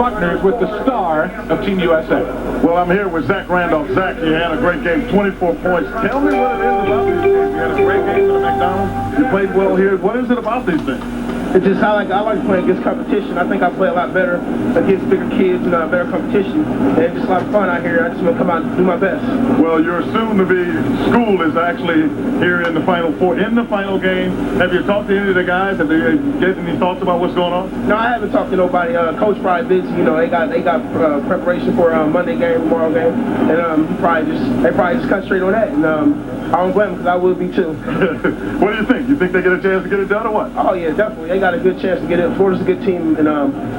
Buckner is with the star of Team USA. Well, I'm here with Zach Randolph. Zach, you had a great game, 24 points. Tell me what it is about these games. You had a great game at the McDonald's. You played well here. What is it about these things? It's just I like playing against competition. I think I play a lot better against bigger kids and better competition. And it's just a lot of fun out here. I just want to come out and do my best. Well, your soon-to-be school is actually here in the Final Four. In the final game, have you talked to any of the guys? Have they get any thoughts about what's going on? No, I haven't talked to nobody. Coach probably busy. You know, they got preparation for Monday game, tomorrow game, and they probably just concentrate on that. And I don't blame them because I would be too. What do you think? You think they get a chance to get it done or what? Oh yeah, definitely. They got a good chance to get it. Florida's a good team, and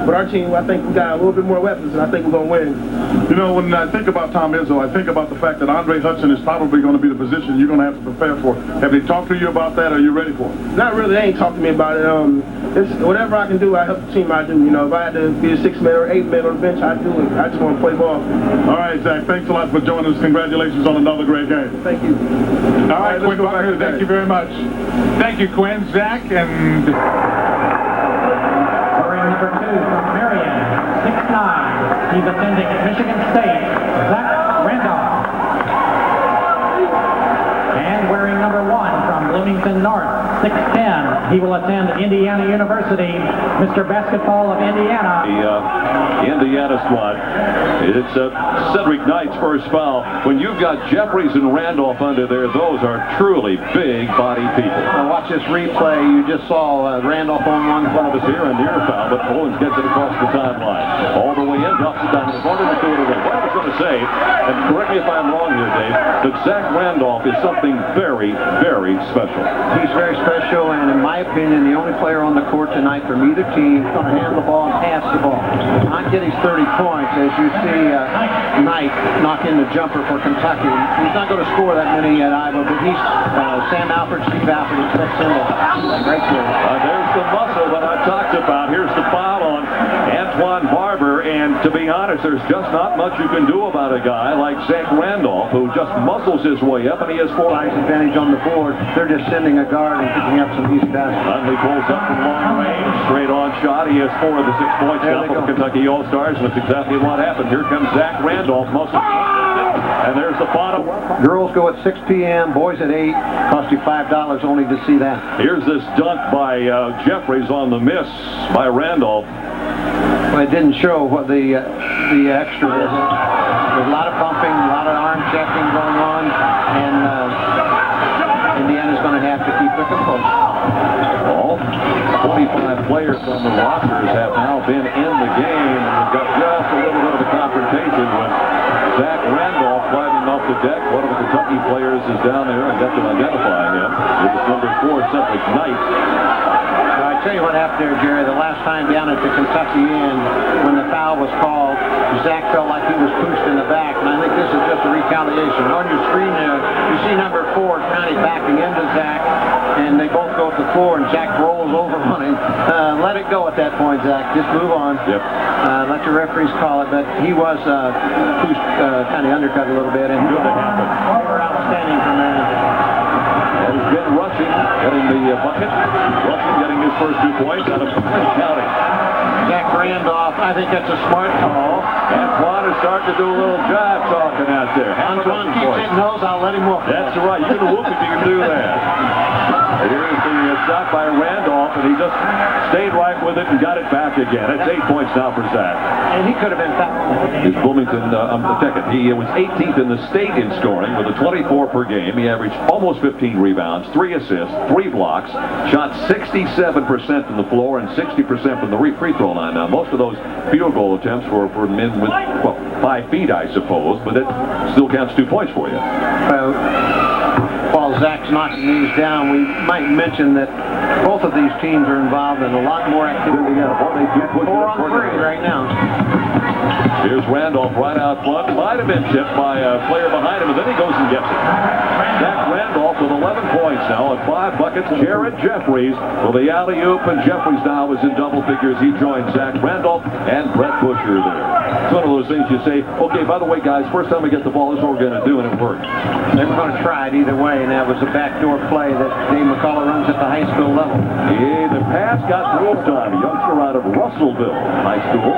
with our team, I think we got a little bit more weapons, and I think we're gonna win. You know, when I think about Tom Izzo, I think about the fact that Andre Hudson is probably going to be the position you're going to have to prepare for. Have they talked to you about that? Are you ready for it? Not really. They ain't talked to me about it. It's whatever I can do, I help the team. I do. You know, if I had to be a 6-man or 8-man on the bench, I do it. I just want to play ball. All right, Zach. Thanks a lot for joining us. Congratulations on another great game. Thank you. All right, Quinn Buckner, thank you very much. Thank you, Quinn. Zach, and number 2 from Marion, 6'9". He's attending Michigan State, Zach Randolph. And wearing number 1 from Bloomington North, 6'10". He will attend Indiana University, Mr. Basketball of Indiana. The Indiana squad. It's Cedric Knight's first foul. When you've got Jeffries and Randolph under there, those are truly big-body people. Now watch this replay. You just saw Randolph on one front of us here, a near foul, but Owens gets it across the timeline. All the way in, drops it down to the corner, and threw it away. What I was going to say, and correct me if I'm wrong here, Dave, but Zach Randolph is something very, very special. He's very special, and in my opinion, the only player on the court tonight from either team going to handle the ball and pass the ball. Not get his 30 points, as you see Knight knock in the jumper for Kentucky. He's not going to score that many at Iowa, but he's Sam Alford, Steve Alford, and Chris Sindel. Right there. There's the muscle that I talked about. Here's the foul on Antoine Barber, and to be honest, there's just not much you can do about a guy like Zach Randolph, who just muscles his way up, and he has 4 nice advantage on the board. They're just sending a guard and picking up some easy baskets. Huntley pulls up from long range, straight on shot. He has 4 of the 6 points now for the Kentucky All-Stars, and that's exactly what happened. Here comes Zach Randolph, muscle. And there's the bottom. Girls go at 6 p.m., boys at 8. Cost you $5 only to see that. Here's this dunk by Jeffries on the miss by Randolph. Well, it didn't show what the extra is. There's a lot of bumping, a lot of arm checking going on, and Indiana's going to have to keep it close. All 45 players on the rosters have now been in the game, and we've got just a little bit of a confrontation with Zach Randolph climbing off the deck. One of the Kentucky players is down there and got to identify him. It was number 4, Cedric Knight. I tell you what happened there, Jerry. The last time down at the Kentucky end, when the foul was called, Zach felt like he was pushed in the back, and I think this is just a retaliation. On your screen there, you see number 4 kind of backing into Zach, and they both go to the floor, and Zach rolls over on him. Let it go at that point, Zach. Just move on. Yep. Let your referees call it, but he was pushed, kind of undercut a little bit, and good it happened. Outstanding from there. And he's been rushing, getting the bucket. Rushing, getting his first 2 points out of County. Zach Randolph, I think that's a smart call. Antoine is starting to do a little jive talking out there. Antoine keeps hitting those, I'll let him whoop. That's right. You can whoop if you can do that. Here's the shot by Randolph, and he just stayed right with it and got it back again. It's 8 points now for Zach. And he could have been fouled. He's Bloomington, He was 18th in the state in scoring with a 24 per game. He averaged almost 15 rebounds, 3 assists, 3 blocks, shot 67% from the floor and 60% from the free throw line. Now, most of those field goal attempts were for men with, well, 5 feet, I suppose, but it still counts 2 points for you. While Zach's knocking these down, we might mention that both of these teams are involved in a lot more activity. They do 4 on 3 right now. Here's Randolph right out front. Might have been tipped by a player behind him, and then he goes and gets it. Zach Randolph with 11 points now and 5 buckets. Jared Jeffries with the alley-oop, and Jeffries now is in double figures. He joins Zach Randolph and Brett Busher there. It's one of those things you say, okay, by the way, guys, first time we get the ball, this is what we're going to do, and it worked. They were going to try it either way, and that was a backdoor play that Dave McCullough runs at the high school level. Yeah, the pass got through on a youngster out of Russellville High School.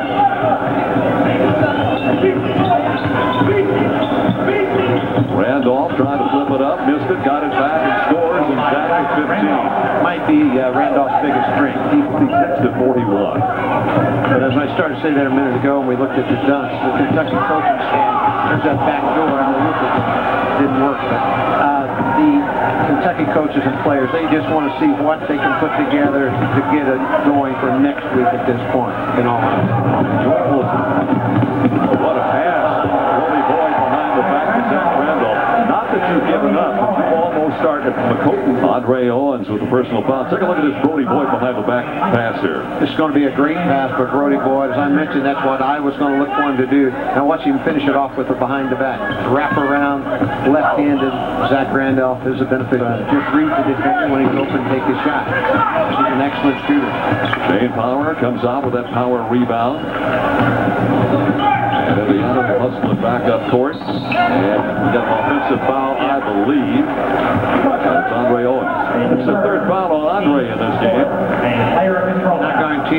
missed it, got it back, and scores, and Zach at 15. Might be Randolph's biggest strength. He gets to 41. But as I started to say there a minute ago, when we looked at the dunks, the Kentucky coaching staff, there's that back door alley-oop that didn't work, but the Kentucky coaches and players, they just want to see what they can put together to get it going for next week at this point, in all honesty. What a pass. Willie Boyd behind the back of Zach Randolph. Not that you've given up, but you've almost started from McCoton. Andre Owens with the personal foul. Take a look at this Brody Boyd behind the back pass here. This is going to be a great pass for Brody Boyd. As I mentioned, that's what I was going to look for him to do. Now watch him finish it off with the behind the back. Wrap around, left-handed. Zach Randolph is a benefit. Just read the defender when he's open, take his shot. He's an excellent shooter. Shane Power comes out with that power rebound. And Indiana will hustle it back up court. And we got an offensive foul, I believe. That's Andre Owens. It's the third foul on Andre in this game. Not going to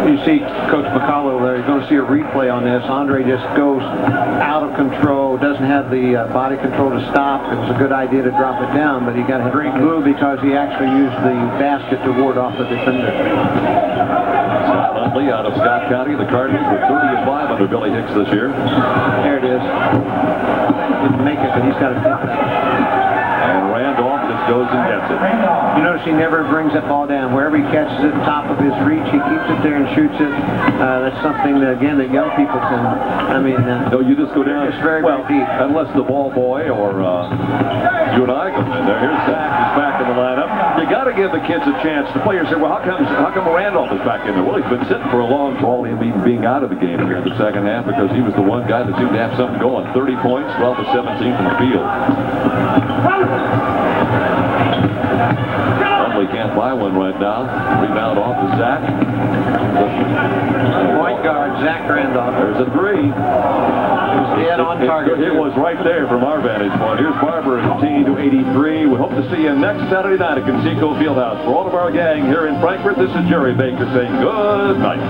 you see Coach McCullough over there. You're going to see a replay on this. Andre just goes out of control, doesn't have the body control to stop. It was a good idea to drop it down, but he got a great move because he actually used the basket to ward off the defender. Scott Huntley out of Scott County. The Cardinals with 30-5 under Billy Hicks this year. There it is. Didn't make it, but he's got it. And Randolph just goes and gets it. You notice he never brings that ball down. Wherever he catches it, top of his reach, he keeps it there and shoots it. That's something, again, that young people can, No, you just go down. It's very, well, very deep. Unless the ball boy or you and I come in there. Here's Zach. He's back in the lineup. You got to give the kids a chance. The players say, well, how come Randolph is back in there? Well, he's been sitting for a long time, him even being out of the game here in the second half because he was the one guy that seemed to have something going. 30 points, 12 to 17 from the field. Huntley can't buy one right now. Rebound off to Zach. Point guard, Zach Randolph. There's a three. It was dead on target. It was right there from our vantage point. Here's Barber at 18-83. We hope to see you next Saturday night at Conseco Fieldhouse. For all of our gang here in Frankfort, this is Jerry Baker saying good night.